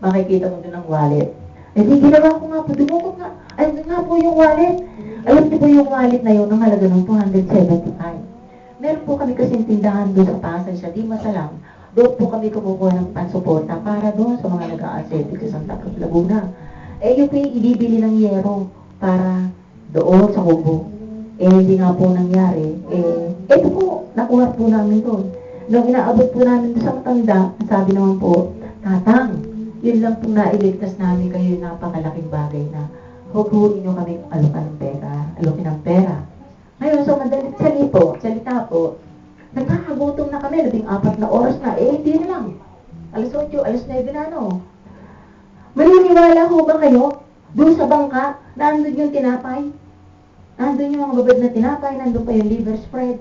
makikita mo doon ang wallet. Eh di ginawa ko nga po, dumukot nga. Ay, nga po yung wallet. Ayun po yung wallet na yun, ang halaga ng 275. Meron po kami kasing tindahan doon sa Pasay, sa Di Masalang. Doon po kami kumukuha ng pansuporta para doon sa mga nag-a-ascetic sa Santa Cruz, Laguna. Eh, yung po yung ibibili ng yero para doon sa kubo. Eh, hindi nga po nangyari. Eh, ito po, nakuha po namin doon. Nung inaabot po namin doon sa matanda, sabi naman po, Tatang, yun lang po nailigtas namin kayo, napakalaking bagay na huwag-huwin nyo kami alokin ng pera. Ngayon, so madalit salita po, nagkakagutom na kami, 14 na oras na, eh, hindi na lang. Alas 8, alas 9 na, no? Maniniwala ho ba kayo? Doon sa bangka, nandun yung tinapay. Nandun yung mga babad na tinapay, nandun pa yung liver spread.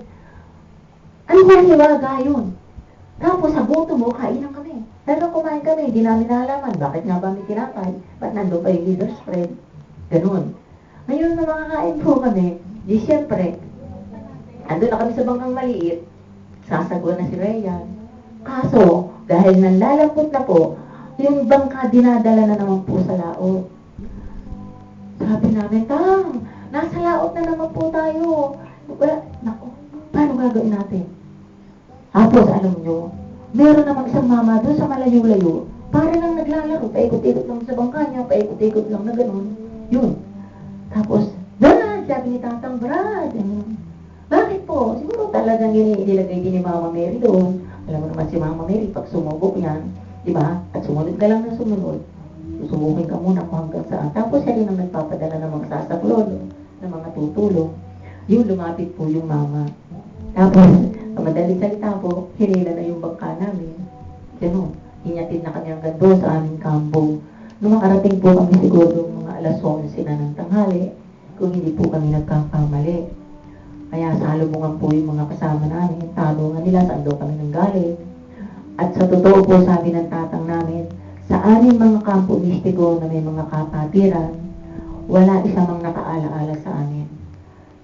Ano ba hiwaga yun? Tapos sa gutom mo, kainan kami. Pero kumain kami, hindi namin nalaman. Bakit nga ba may tinapay? Ba't nandun pa yung liver spread? Ganun. Ngayon na makakain po kami, di siyempre, andun na kami sa bangkang maliit, sasagwa na si Rayan. Kaso, dahil nanlalampot na po, yung bangka dinadala na naman po sa laot. Sabi namin, Tang, nasa laot na naman po tayo. Wala, naku, paano gagawin natin? Tapos, alam nyo, meron namang isang mama doon sa malayo-layo, para lang naglalaro, paikot-ikot lang sa bangka niya, paikot-ikot lang na gano'n. Yun. Tapos, Brad, sabi ni Tatang, Brad, bakit po? Siguro talagang inilagay din ni Mama Mary doon. Alam mo naman si Mama Mary, pag sumubok yan, di ba? At sumunod ka lang na sumunod. Susubukin ka muna kung hanggang saan. Tapos siya rin ang nagpapadala ng mga sasaklolo, ng mga tutulong. Yung lumapit po yung mama. Tapos, ang madaling salita po, hinila na yung bangka namin. Ganun. Inyatid na kami hanggang doon sa aming kampo. Nung makarating po kami siguro mga alas 11 na ng tanghali, kung hindi po kami nagkakamali. Kaya salubungan po yung mga kasama namin. Tanungan nila saan daw kami nanggaling. At sa totoo po, sabi ng tatang namin, sa aming mga kampo mistiko na may mga kapatiran, wala isa mang nakaalaala sa amin.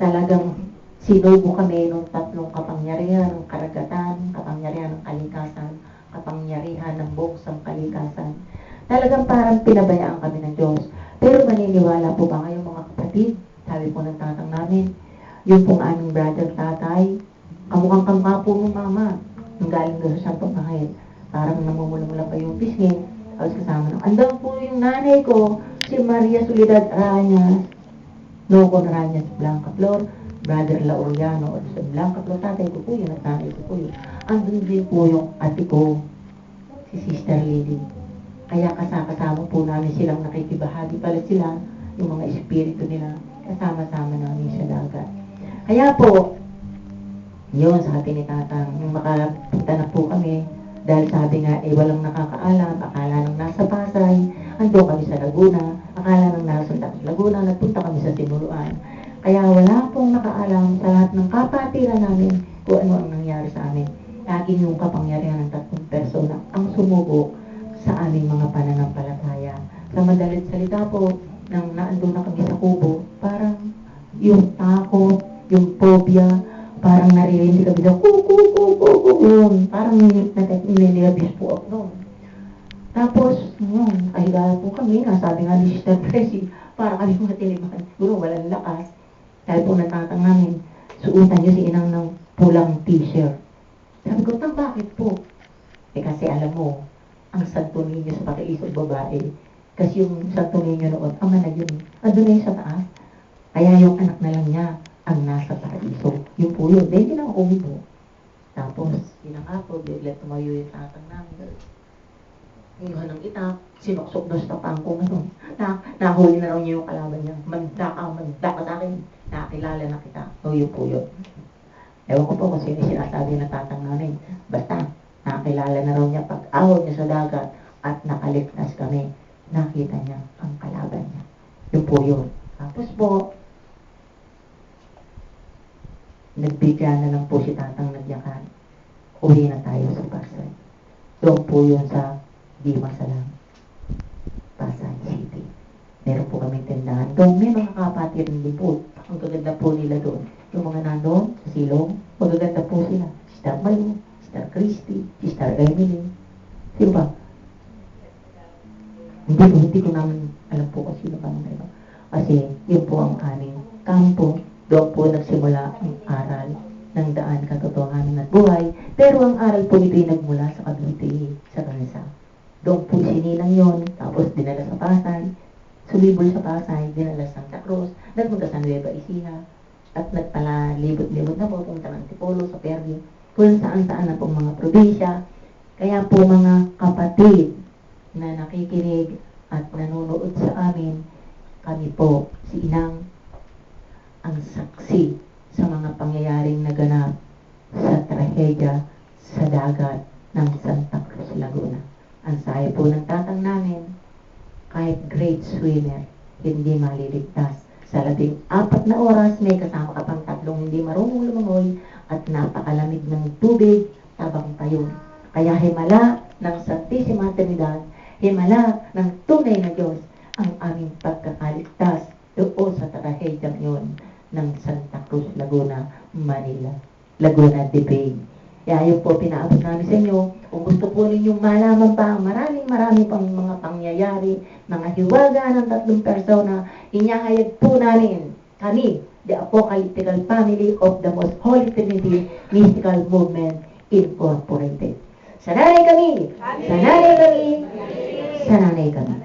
Talagang sinubo kami ng tatlong kapangyarihan ng karagatan, kapangyarihan ng kalikasan, kapangyarihan ng buksang kalikasan. Talagang parang pinabayaan kami ng Diyos. Pero maniniwala po ba kayo mga kapatid? Sabi po ng tatang namin, yung pong aming brother tatay, kamukhang kamukha po ng mama, nung galing doon sa Santong Angel. Parang namumula-mula pa yung pisngi. Tapos kasama nung, andang po yung nanay ko, si Maria Soledad Arañas, Loco Arañas Blanca Flor, Brother Lauriano, o sa Blanca Flor, tatay ko po yun, at nanay ko po yun. Andun din po yung ate ko, si Sister Lily. Kaya kasama po namin silang nakikibahagi pala sila, yung mga espiritu nila, kasama-sama namin sa dagat. Kaya po, yun sabi ni Tatang, nung makapunta na po kami, dahil sabi nga, walang nakakaalam, akala nang nasa Pasay, ando kami sa Laguna, akala nang nasa Laguna, nagpunta kami sa Tinuluan. Kaya wala pong nakaalam sa lahat ng kapatiran namin kung ano ang nangyari sa amin. Laging yung kapangyarihan ng 3 persona ang sumubok sa aming mga pananampalataya. Sa madalit salita po, nang naandun na kami sa kubo, parang yung takot, yung phobia, parang naririnig kami daw, yun, parang nililabis po ako noon. Tapos, kahiga po kami, sabi nga ni Sister Tracy, parang kami mga tinibakan, siguro walang lakas. Dahil po natatang namin, suutan niyo si Inang ng pulang t-shirt. Sabi ko, bakit po? Eh kasi alam mo, ang Santo Niño sa pakiisog babae, kasi yung Santo Niño noon, ama na yun, andun na yun sa taas. Kaya yung anak na lang niya, ang nasa paraiso. Yung po yun, dahil din ako umibo. Tapos, pinakapo, bigla tumayo yung tatang namin. Inuha ng itak, sinuksok doon sa pangkong ano. Nahuli na raw niya yung kalaban niya. Manda ka sa akin. Nakakilala na kita. O yun po yun. Ewan ko po kung sino sinasabi ng tatang namin. Basta, nakakilala na raw niya pag ahon niya sa dagat at nakaligtas kami. Nakita niya ang kalaban niya. Yun po yun. Tapos po, nagbigyan na lang po si tatang nagyakan. Uwi na tayo sa Pasay. Doon po yun sa Di Masalang, Pasay City. Meron po kami tindahan. Doon may mga kapatiran din po. Ang gaganda po nila doon. Yung mga nandoon sa silong, magaganda po sila. Sister Malu, Sister Christy, Sister Emily. Sino ba? Hindi ko naman alam po kung sino ba mga iba. Kasi yun po ang aming kampo. Doon po nagsimula ang aral ng daan, katotohanan at buhay. Pero ang aral po ito'y nagmula sa Cavite, sa Kansa. Doon po sinilang yon, tapos dinala sa Pasay, sumibol sa Pasay, dinala sa Santa Cruz, nagpunta sa Nueva Ecija, at nagpala libot-libot na po, punta ng Antipolo, sa Perdi, kung saan-saan na pong mga probinsya. Kaya po mga kapatid na nakikinig at nanonood sa amin, kami po, si Inang, ang saksi sa mga pangyayaring naganap sa trahedya sa dagat ng Santa Cruz, Laguna. Ang sayo po ng tatang namin, kahit great swimmer, hindi maliligtas. Sa 14 na oras, may kasama ka pang 3 hindi marunong lumangoy at napakalamig ng tubig, tabang tayo. Kaya himala ng Santisima Trinidad, himala ng tunay na Diyos ang aming pagkakaligtas doon sa trahedyang yun ng Santa Cruz, Laguna, Manila. Laguna de Bay. Kaya yun po pinaabot namin sa inyo. Kung gusto po ninyong malaman pa, maraming pang mga pangyayari, mga hiwaga ng 3 persona, inyahayag po namin kami, the Apocalyptical Family of the Most Holy Trinity Mystical Movement Incorporated. Sananay kami! Sananay kami! Sananay kami!